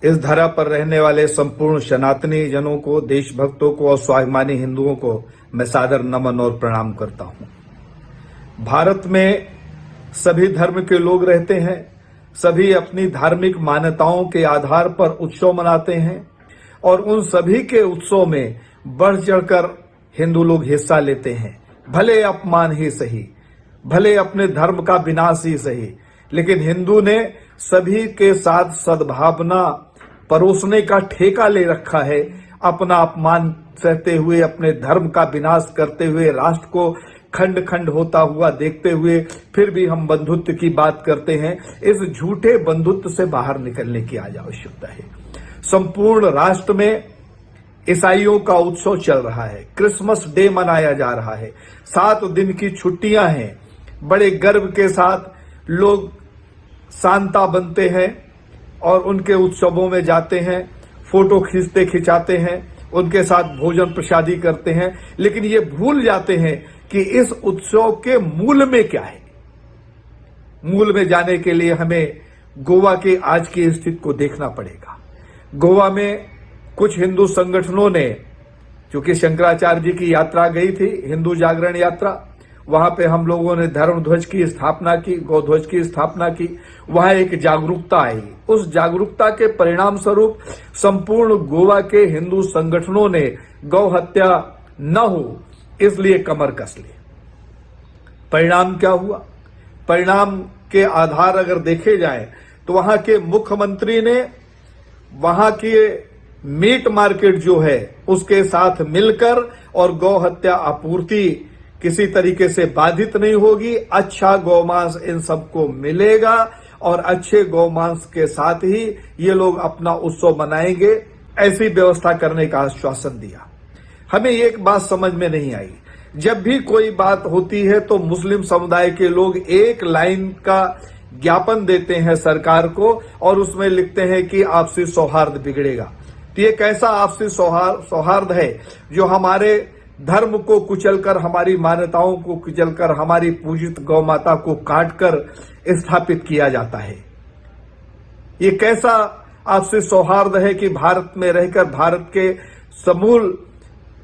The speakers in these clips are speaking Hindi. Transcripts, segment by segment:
इस धरा पर रहने वाले संपूर्ण सनातनी जनों को, देशभक्तों को और स्वाभिमानी हिंदुओं को मैं सादर नमन और प्रणाम करता हूं। भारत में सभी धर्म के लोग रहते हैं, सभी अपनी धार्मिक मान्यताओं के आधार पर उत्सव मनाते हैं और उन सभी के उत्सव में बढ़ चढ़कर हिंदू लोग हिस्सा लेते हैं। भले अपमान ही सही, भले अपने धर्म का विनाश ही सही, लेकिन हिंदू ने सभी के साथ सद्भावना परोसने का ठेका ले रखा है। अपना अपमान सहते हुए, अपने धर्म का विनाश करते हुए, राष्ट्र को खंड खंड होता हुआ देखते हुए फिर भी हम बंधुत्व की बात करते हैं। इस झूठे बंधुत्व से बाहर निकलने की आज आवश्यकता है। संपूर्ण राष्ट्र में ईसाइयों का उत्सव चल रहा है, क्रिसमस डे मनाया जा रहा है, 7 दिन की छुट्टियां हैं। बड़े गर्व के साथ लोग सांता बनते हैं और उनके उत्सवों में जाते हैं, फोटो खिंचाते हैं, उनके साथ भोजन प्रसादी करते हैं, लेकिन ये भूल जाते हैं कि इस उत्सव के मूल में क्या है। मूल में जाने के लिए हमें गोवा की आज की स्थिति को देखना पड़ेगा। गोवा में कुछ हिंदू संगठनों ने, क्योंकि शंकराचार्य जी की यात्रा गई थी, हिंदू जागरण यात्रा, वहां पे हम लोगों ने धर्म ध्वज की स्थापना की, गौ ध्वज की स्थापना की। वहां एक जागरूकता आई। उस जागरूकता के परिणाम स्वरूप संपूर्ण गोवा के हिंदू संगठनों ने गौ हत्या न हो इसलिए कमर कस ली। परिणाम क्या हुआ? परिणाम के आधार अगर देखे जाए तो वहां के मुख्यमंत्री ने वहां के मीट मार्केट जो है उसके साथ मिलकर, और गौ हत्या आपूर्ति किसी तरीके से बाधित नहीं होगी, अच्छा गौमांस इन सबको मिलेगा और अच्छे गौमांस के साथ ही ये लोग अपना उत्सव मनाएंगे, ऐसी व्यवस्था करने का आश्वासन दिया। हमें एक बात समझ में नहीं आई, जब भी कोई बात होती है तो मुस्लिम समुदाय के लोग एक लाइन का ज्ञापन देते हैं सरकार को और उसमें लिखते हैं कि आपसी सौहार्द बिगड़ेगा। तो ये कैसा आपसी सौहार्द है जो हमारे धर्म को कुचलकर, हमारी मान्यताओं को कुचलकर, हमारी पूजित गौ माता को काटकर स्थापित किया जाता है। ये कैसा आपसी सौहार्द है कि भारत में रहकर भारत के समूल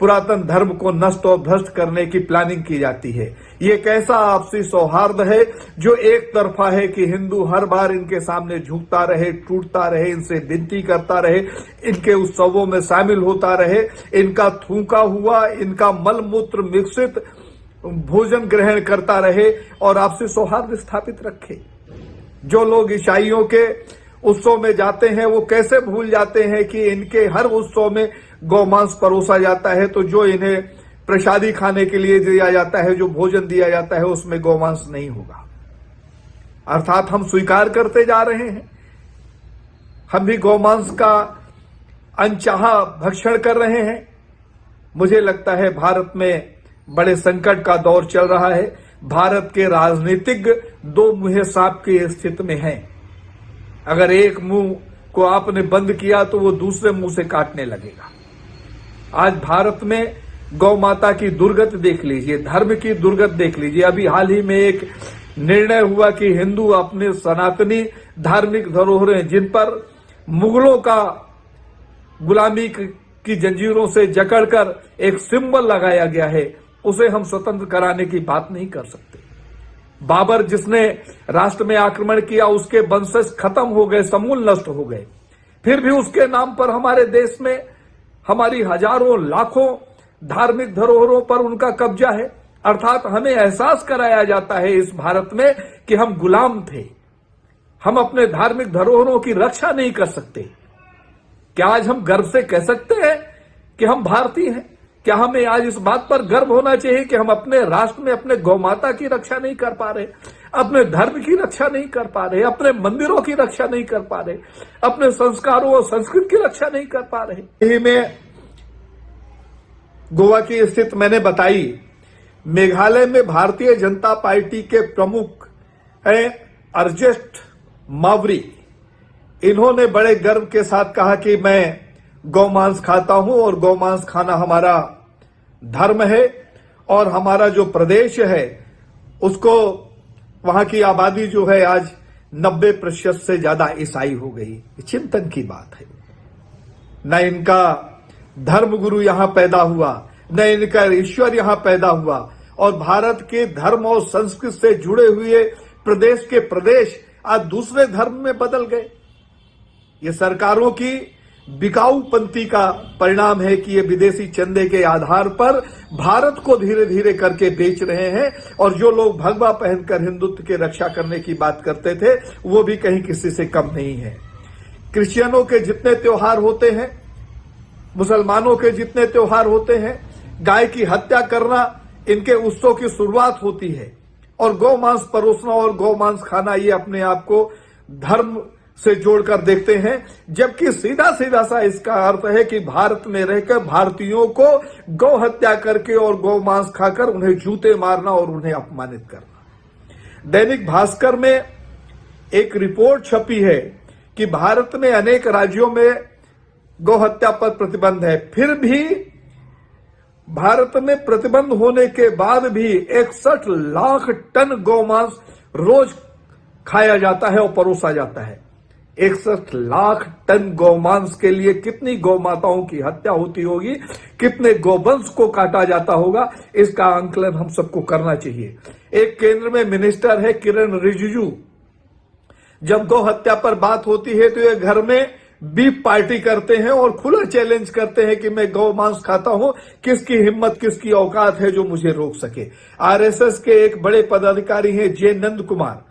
पुरातन धर्म को नष्ट और भ्रष्ट करने की प्लानिंग की जाती है। ये कैसा आपसी सौहार्द है जो एक तरफा है कि हिंदू हर बार इनके सामने झुकता रहे, टूटता रहे, इनसे विनती करता रहे, इनके उत्सवों में शामिल होता रहे, इनका थूका हुआ, इनका मल मूत्र मिश्रित भोजन ग्रहण करता रहे और आपसी सौहार्द स्थापित रखे। जो लोग ईसाइयों के उत्सव में जाते हैं वो कैसे भूल जाते हैं कि इनके हर उत्सव में गौमांस परोसा जाता है, तो जो इन्हें प्रसादी खाने के लिए दिया जाता है, जो भोजन दिया जाता है, उसमें गौमांस नहीं होगा। अर्थात हम स्वीकार करते जा रहे हैं, हम भी गौमांस का अनचाहा भक्षण कर रहे हैं। मुझे लगता है भारत में बड़े संकट का दौर चल रहा है। भारत के राजनीतिज्ञ दो मुंहे सांप की स्थिति में हैं। अगर एक मुंह को आपने बंद किया तो वो दूसरे मुंह से काटने लगेगा। आज भारत में गौ माता की दुर्गत देख लीजिए, धर्म की दुर्गत देख लीजिए। अभी हाल ही में एक निर्णय हुआ कि हिंदू अपने सनातनी धार्मिक धरोहरें, जिन पर मुगलों का गुलामी की जंजीरों से जकड़कर एक सिंबल लगाया गया है, उसे हम स्वतंत्र कराने की बात नहीं कर सकते। बाबर जिसने राष्ट्र में आक्रमण किया, उसके वंशज खत्म हो गए, समूल नष्ट हो गए, फिर भी उसके नाम पर हमारे देश में हमारी हजारों लाखों धार्मिक धरोहरों पर उनका कब्जा है। अर्थात हमें एहसास कराया जाता है इस भारत में कि हम गुलाम थे, हम अपने धार्मिक धरोहरों की रक्षा नहीं कर सकते। क्या आज हम गर्व से कह सकते हैं कि हम भारतीय हैं? क्या हमें आज इस बात पर गर्व होना चाहिए कि हम अपने राष्ट्र में अपने गौमाता की रक्षा नहीं कर पा रहे, अपने धर्म की रक्षा नहीं कर पा रहे, अपने मंदिरों की रक्षा नहीं कर पा रहे, अपने संस्कारों और संस्कृति की रक्षा नहीं कर पा रहे? यही में गोवा की स्थिति मैंने बताई। मेघालय में भारतीय जनता पार्टी के प्रमुख हैं अर्जेस्ट मावरी। इन्होंने बड़े गर्व के साथ कहा कि मैं गौमांस खाता हूं और गौमांस खाना हमारा धर्म है और हमारा जो प्रदेश है उसको, वहां की आबादी जो है आज 90% से ज्यादा ईसाई हो गई। ये चिंतन की बात है। न इनका धर्मगुरु यहां पैदा हुआ, न इनका ईश्वर यहां पैदा हुआ, और भारत के धर्म और संस्कृति से जुड़े हुए प्रदेश के प्रदेश आज दूसरे धर्म में बदल गए। ये सरकारों की बिकाऊपंथी का परिणाम है कि ये विदेशी चंदे के आधार पर भारत को धीरे धीरे करके बेच रहे हैं। और जो लोग भगवा पहनकर हिंदुत्व की रक्षा करने की बात करते थे, वो भी कहीं किसी से कम नहीं है। क्रिश्चियनों के जितने त्योहार होते हैं, मुसलमानों के जितने त्योहार होते हैं, गाय की हत्या करना इनके उत्सव की शुरुआत होती है। और गौ मांस परोसना और गौ मांस खाना, ये अपने आप को धर्म से जोड़कर देखते हैं, जबकि सीधा सीधा सा इसका अर्थ है कि भारत में रहकर भारतीयों को गौ हत्या करके और गौ मांस खाकर उन्हें जूते मारना और उन्हें अपमानित करना। दैनिक भास्कर में एक रिपोर्ट छपी है कि भारत में अनेक राज्यों में गौ हत्या पर प्रतिबंध है, फिर भी भारत में प्रतिबंध होने के बाद भी 61 लाख टन गौ मांस रोज खाया जाता है और परोसा जाता है। 61 लाख टन गौमांस के लिए कितनी गौ माताओं की हत्या होती होगी, कितने गौवंश को काटा जाता होगा, इसका आंकलन हम सबको करना चाहिए। एक केंद्र में मिनिस्टर है किरण रिजिजू, जब गौ हत्या पर बात होती है तो ये घर में बीफ पार्टी करते हैं और खुला चैलेंज करते हैं कि मैं गौ मांस खाता हूं, किसकी हिम्मत, किसकी औकात है जो मुझे रोक सके। आरएसएस के एक बड़े पदाधिकारी हैं जे नंद कुमार,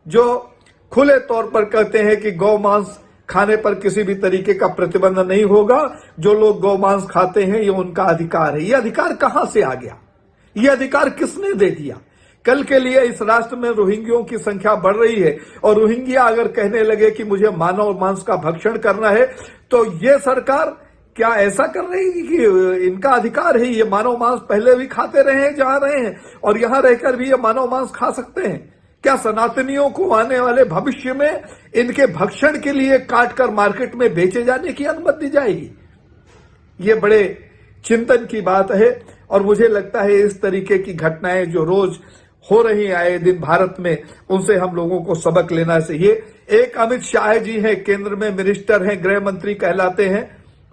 जो खुले तौर पर कहते हैं कि गौ मांस खाने पर किसी भी तरीके का प्रतिबंध नहीं होगा, जो लोग गौ मांस खाते हैं ये उनका अधिकार है। ये अधिकार कहां से आ गया? ये अधिकार किसने दे दिया? कल के लिए इस राष्ट्र में रोहिंग्यों की संख्या बढ़ रही है और रोहिंग्या अगर कहने लगे कि मुझे मानव मांस का भक्षण करना है, तो ये सरकार क्या ऐसा कर रही है कि इनका अधिकार है, ये मानव मांस पहले भी खाते रहे हैं जहां रहे हैं और यहां रहकर भी ये मानव मांस खा सकते हैं? क्या सनातनियों को आने वाले भविष्य में इनके भक्षण के लिए काटकर मार्केट में बेचे जाने की अनुमति दी जाएगी? ये बड़े चिंतन की बात है और मुझे लगता है इस तरीके की घटनाएं जो रोज हो रही आए दिन भारत में, उनसे हम लोगों को सबक लेना चाहिए। एक अमित शाह जी हैं, केंद्र में मिनिस्टर हैं, गृह मंत्री कहलाते हैं।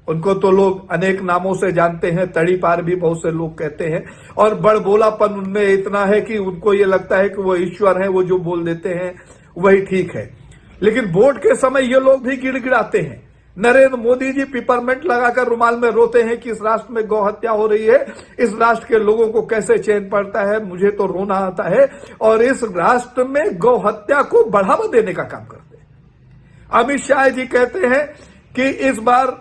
उनको तो लोग अनेक नामों से जानते हैं, तड़ी पार भी बहुत से लोग कहते हैं, और बड़बोलापन उनमें इतना है कि उनको ये लगता है कि वो ईश्वर है, वो जो बोल देते हैं वही ठीक है। लेकिन वोट के समय ये लोग भी गिड़गिड़ाते हैं। नरेंद्र मोदी जी पिपरमेंट लगाकर रुमाल में रोते हैं कि इस राष्ट्र में गौ हत्या हो रही है, इस राष्ट्र के लोगों को कैसे चैन पड़ता है, मुझे तो रोना आता है, और इस राष्ट्र में गौ हत्या को बढ़ावा देने का काम करते हैं। अमित शाह जी कहते हैं कि इस बार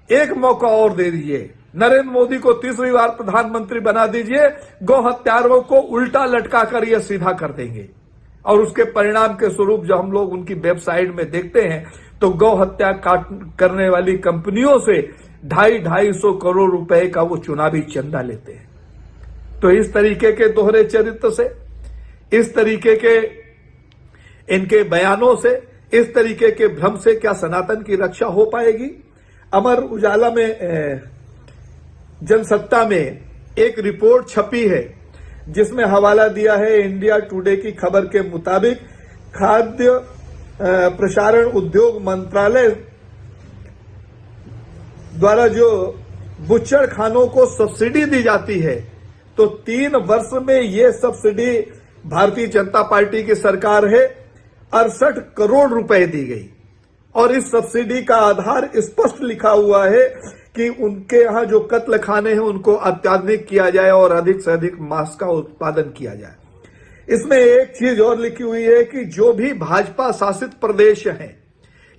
एक मौका और दे दीजिए, नरेंद्र मोदी को तीसरी बार प्रधानमंत्री बना दीजिए, गौ हत्यारों को उल्टा लटकाकर ये सीधा कर देंगे। और उसके परिणाम के स्वरूप जब हम लोग उनकी वेबसाइट में देखते हैं तो गौ हत्या करने वाली कंपनियों से 250 करोड़ रुपए का वो चुनावी चंदा लेते हैं। तो इस तरीके के दोहरे चरित्र से, इस तरीके के इनके बयानों से, इस तरीके के भ्रम से क्या सनातन की रक्षा हो पाएगी? अमर उजाला में, जनसत्ता में एक रिपोर्ट छपी है जिसमें हवाला दिया है इंडिया टुडे की खबर के मुताबिक खाद्य प्रसारण उद्योग मंत्रालय द्वारा जो बुच्चड़ खानों को सब्सिडी दी जाती है, तो 3 वर्ष में ये सब्सिडी भारतीय जनता पार्टी की सरकार है 68 करोड़ रुपए दी गई। और इस सब्सिडी का आधार स्पष्ट लिखा हुआ है कि उनके यहां जो कत्ल खाने हैं उनको अत्याधुनिक किया जाए और अधिक से अधिक मांस का उत्पादन किया जाए। इसमें एक चीज और लिखी हुई है कि जो भी भाजपा शासित प्रदेश हैं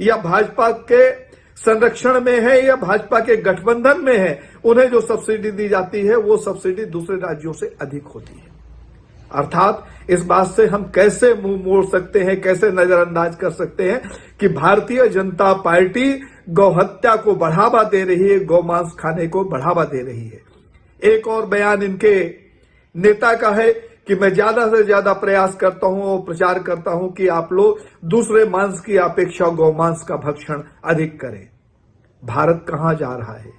या भाजपा के संरक्षण में है या भाजपा के गठबंधन में है, उन्हें जो सब्सिडी दी जाती है वो सब्सिडी दूसरे राज्यों से अधिक होती है। अर्थात इस बात से हम कैसे मुंह मोड़ सकते हैं, कैसे नजरअंदाज कर सकते हैं कि भारतीय जनता पार्टी गौ हत्या को बढ़ावा दे रही है, गौ मांस खाने को बढ़ावा दे रही है। एक और बयान इनके नेता का है कि मैं ज्यादा से ज्यादा प्रयास करता हूं और प्रचार करता हूं कि आप लोग दूसरे मांस की अपेक्षा गौ मांस का भक्षण अधिक करें। भारत कहां जा रहा है?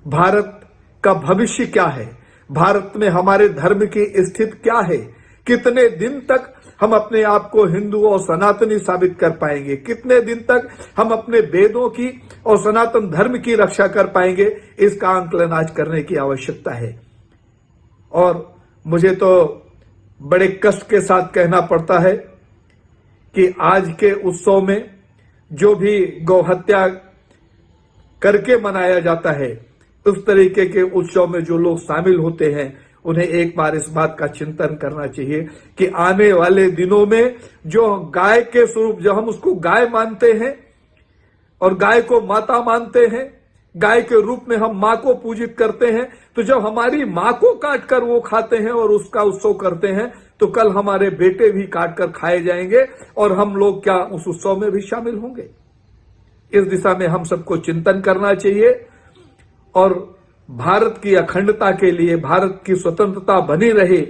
भारत का भविष्य क्या है? भारत में हमारे धर्म की स्थिति क्या है? कितने दिन तक हम अपने आप को हिंदू और सनातनी साबित कर पाएंगे, कितने दिन तक हम अपने वेदों की और सनातन धर्म की रक्षा कर पाएंगे, इसका आंकलन आज करने की आवश्यकता है। और मुझे तो बड़े कष्ट के साथ कहना पड़ता है कि आज के उत्सव में जो भी गौ हत्या करके मनाया जाता है, उस तरीके के उत्सव में जो लोग शामिल होते हैं, उन्हें एक बार इस बात का चिंतन करना चाहिए कि आने वाले दिनों में जो गाय के स्वरूप, जो हम उसको गाय मानते हैं और गाय को माता मानते हैं, गाय के रूप में हम मां को पूजित करते हैं, तो जब हमारी मां को काट कर वो खाते हैं और उसका उत्सव करते हैं, तो कल हमारे बेटे भी काट कर खाए जाएंगे और हम लोग क्या उस उत्सव में भी शामिल होंगे। इस दिशा में हम सबको चिंतन करना चाहिए और भारत की अखंडता के लिए, भारत की स्वतंत्रता बनी रहे,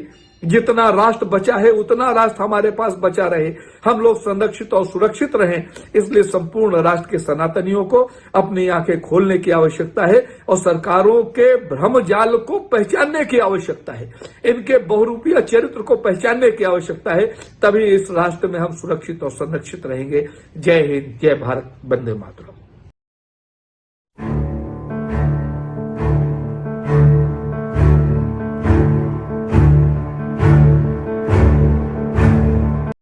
जितना राष्ट्र बचा है उतना राष्ट्र हमारे पास बचा रहे, हम लोग संरक्षित और सुरक्षित रहें, इसलिए संपूर्ण राष्ट्र के सनातनियों को अपनी आंखें खोलने की आवश्यकता है और सरकारों के भ्रम जाल को पहचानने की आवश्यकता है, इनके बहुरूपीय चरित्र को पहचानने की आवश्यकता है। तभी इस राष्ट्र में हम सुरक्षित और संरक्षित रहेंगे। जय हिंद, जय भारत, वंदे मातरम।